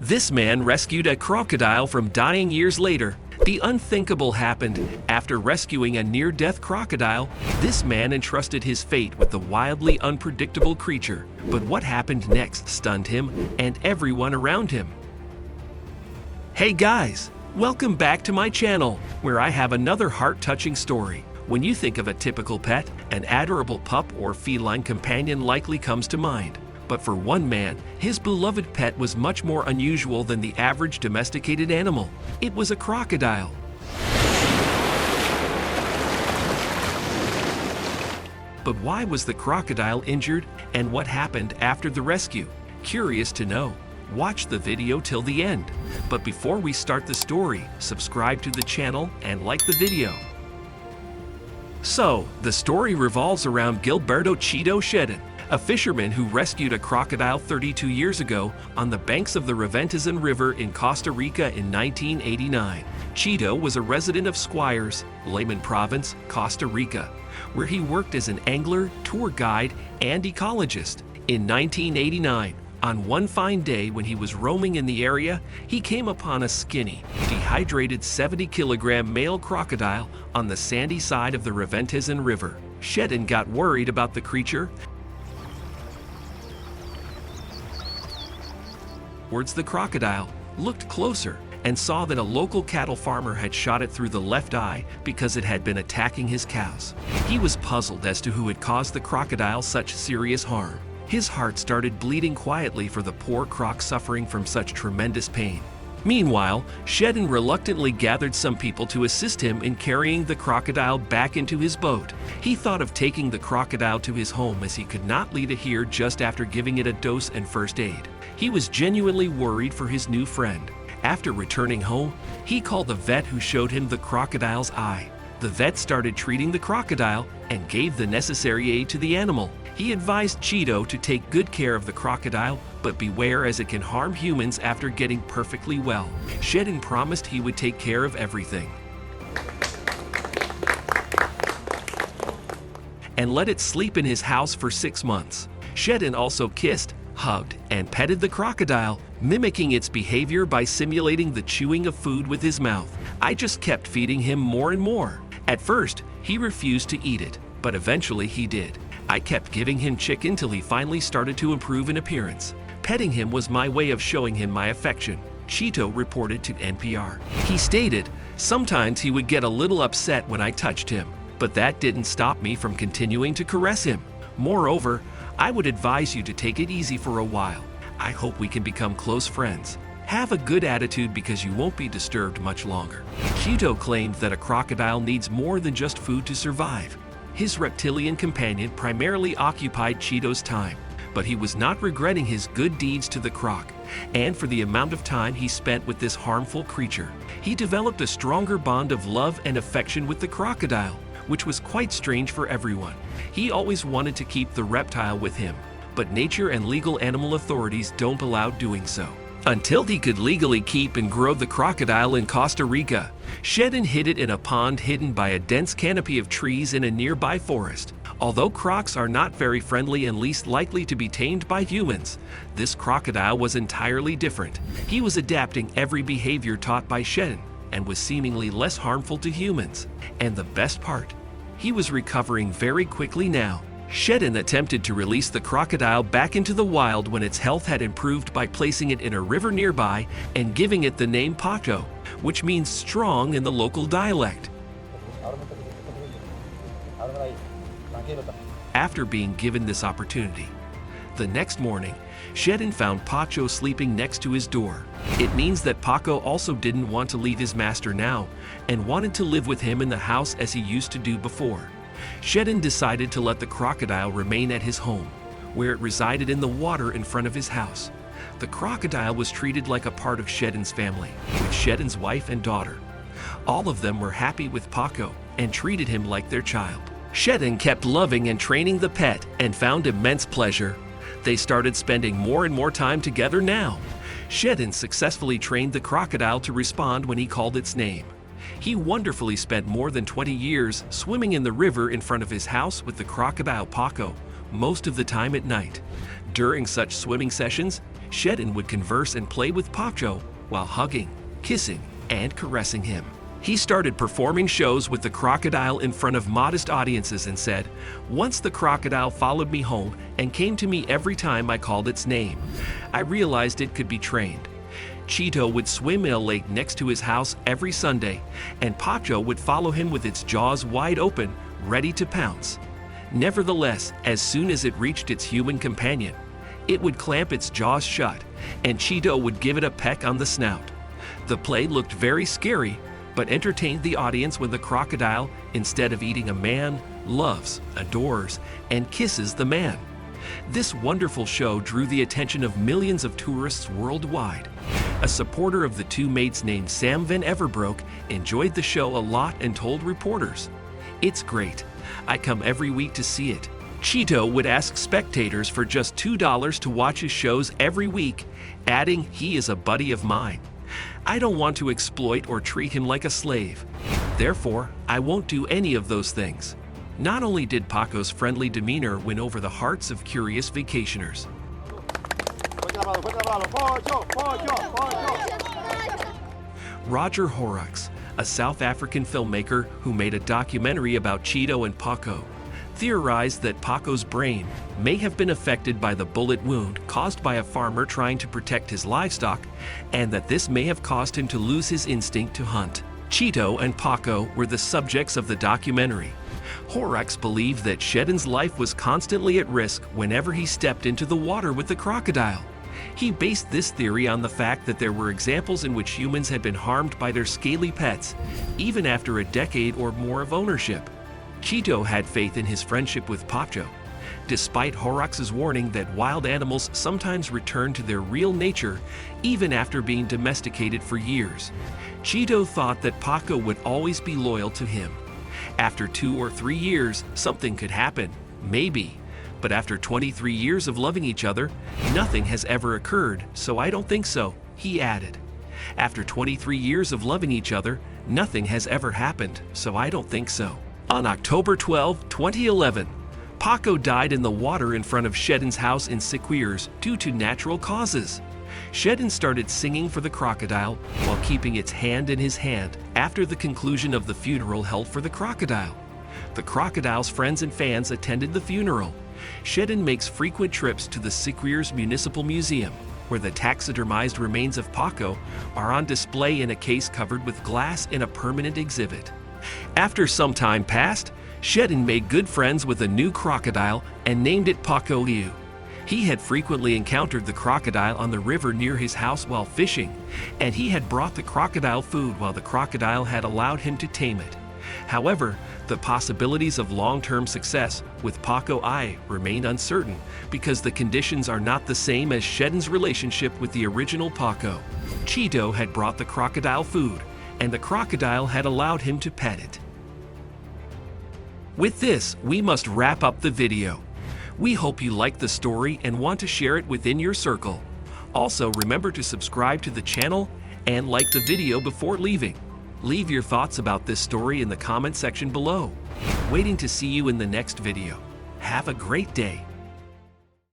This man rescued a crocodile from dying years later. The unthinkable happened. After rescuing a near-death crocodile, this man entrusted his fate with the wildly unpredictable creature. But what happened next stunned him and everyone around him. Hey guys, welcome back to my channel, where I have another heart-touching story. When you think of a typical pet, an adorable pup or feline companion likely comes to mind. But for one man, his beloved pet was much more unusual than the average domesticated animal. It was a crocodile. But why was the crocodile injured, and what happened after the rescue? Curious to know? Watch the video till the end. But before we start the story, subscribe to the channel and like the video. So, the story revolves around Gilberto Cheeto Shedden, a fisherman who rescued a crocodile 32 years ago on the banks of the Reventizan River in Costa Rica in 1989. Cheeto was a resident of Squires, Layman Province, Costa Rica, where he worked as an angler, tour guide, and ecologist. In 1989, on one fine day when he was roaming in the area, he came upon a skinny, dehydrated 70-kilogram male crocodile on the sandy side of the Reventizan River. Shedden got worried about the creature towards the crocodile, looked closer, and saw that a local cattle farmer had shot it through the left eye because it had been attacking his cows. He was puzzled as to who had caused the crocodile such serious harm. His heart started bleeding quietly for the poor croc suffering from such tremendous pain. Meanwhile, Shedden reluctantly gathered some people to assist him in carrying the crocodile back into his boat. He thought of taking the crocodile to his home as he could not leave it here just after giving it a dose and first aid. He was genuinely worried for his new friend. After returning home, he called the vet who showed him the crocodile's eye. The vet started treating the crocodile and gave the necessary aid to the animal. He advised Cheeto to take good care of the crocodile, but beware as it can harm humans after getting perfectly well. Shedden promised he would take care of everything and let it sleep in his house for 6 months. Shedden also kissed, hugged, and petted the crocodile, mimicking its behavior by simulating the chewing of food with his mouth. I just kept feeding him more and more. At first, he refused to eat it, but eventually he did. I kept giving him chicken till he finally started to improve in appearance. Petting him was my way of showing him my affection, Cheeto reported to NPR. He stated, sometimes he would get a little upset when I touched him, but that didn't stop me from continuing to caress him. Moreover, I would advise you to take it easy for a while. I hope we can become close friends. Have a good attitude because you won't be disturbed much longer. Cheeto claimed that a crocodile needs more than just food to survive. His reptilian companion primarily occupied Cheeto's time, but he was not regretting his good deeds to the croc, and for the amount of time he spent with this harmful creature. He developed a stronger bond of love and affection with the crocodile, which was quite strange for everyone. He always wanted to keep the reptile with him, but nature and legal animal authorities don't allow doing so. Until he could legally keep and grow the crocodile in Costa Rica, Shedden hid it in a pond hidden by a dense canopy of trees in a nearby forest. Although crocs are not very friendly and least likely to be tamed by humans, this crocodile was entirely different. He was adapting every behavior taught by Shedden and was seemingly less harmful to humans. And the best part, he was recovering very quickly now. Shedden attempted to release the crocodile back into the wild when its health had improved by placing it in a river nearby and giving it the name Paco, which means strong in the local dialect. After being given this opportunity, the next morning, Shedden found Paco sleeping next to his door. It means that Paco also didn't want to leave his master now and wanted to live with him in the house as he used to do before. Shedden decided to let the crocodile remain at his home, where it resided in the water in front of his house. The crocodile was treated like a part of Shedden's family, with Shedden's wife and daughter. All of them were happy with Paco and treated him like their child. Shedden kept loving and training the pet and found immense pleasure. They started spending more and more time together now. Shedden successfully trained the crocodile to respond when he called its name. He wonderfully spent more than 20 years swimming in the river in front of his house with the crocodile Paco, most of the time at night. During such swimming sessions, Shedden would converse and play with Paco while hugging, kissing, and caressing him. He started performing shows with the crocodile in front of modest audiences and said, "Once the crocodile followed me home and came to me every time I called its name. I realized it could be trained." Cheeto would swim in a lake next to his house every Sunday, and Paco would follow him with its jaws wide open, ready to pounce. Nevertheless, as soon as it reached its human companion, it would clamp its jaws shut, and Cheeto would give it a peck on the snout. The play looked very scary, but entertained the audience when the crocodile, instead of eating a man, loves, adores, and kisses the man. This wonderful show drew the attention of millions of tourists worldwide. A supporter of the two mates named Sam Van Everbroek enjoyed the show a lot and told reporters, "It's great. I come every week to see it." Cheeto would ask spectators for just $2 to watch his shows every week, adding, "He is a buddy of mine. I don't want to exploit or treat him like a slave. Therefore, I won't do any of those things." Not only did Paco's friendly demeanor win over the hearts of curious vacationers. Roger Horrocks, a South African filmmaker who made a documentary about Cheeto and Paco, theorized that Paco's brain may have been affected by the bullet wound caused by a farmer trying to protect his livestock, and that this may have caused him to lose his instinct to hunt. Cheeto and Paco were the subjects of the documentary. Horrocks believed that Shedden's life was constantly at risk whenever he stepped into the water with the crocodile. He based this theory on the fact that there were examples in which humans had been harmed by their scaly pets, even after a decade or more of ownership. Cheeto had faith in his friendship with Paco, despite Horrocks' warning that wild animals sometimes return to their real nature even after being domesticated for years. Cheeto thought that Paco would always be loyal to him. After 2 or 3 years, something could happen, maybe. But after 23 years of loving each other, nothing has ever occurred, so I don't think so, he added. After 23 years of loving each other, nothing has ever happened, so I don't think so. On October 12, 2011, Paco died in the water in front of Shedden's house in Sequiers due to natural causes. Shedden started singing for the crocodile while keeping its hand in his hand after the conclusion of the funeral held for the crocodile. The crocodile's friends and fans attended the funeral. Shedden makes frequent trips to the Sequiers Municipal Museum, where the taxidermized remains of Paco are on display in a case covered with glass in a permanent exhibit. After some time passed, Shedden made good friends with a new crocodile and named it Paco Liu. He had frequently encountered the crocodile on the river near his house while fishing, and he had brought the crocodile food while the crocodile had allowed him to tame it. However, the possibilities of long-term success with Paco I remain uncertain because the conditions are not the same as Shedden's relationship with the original Paco. Cheeto had brought the crocodile food, and the crocodile had allowed him to pet it. With this, we must wrap up the video. We hope you like the story and want to share it within your circle. Also, remember to subscribe to the channel and like the video before leaving. Leave your thoughts about this story in the comment section below. Waiting to see you in the next video. Have a great day.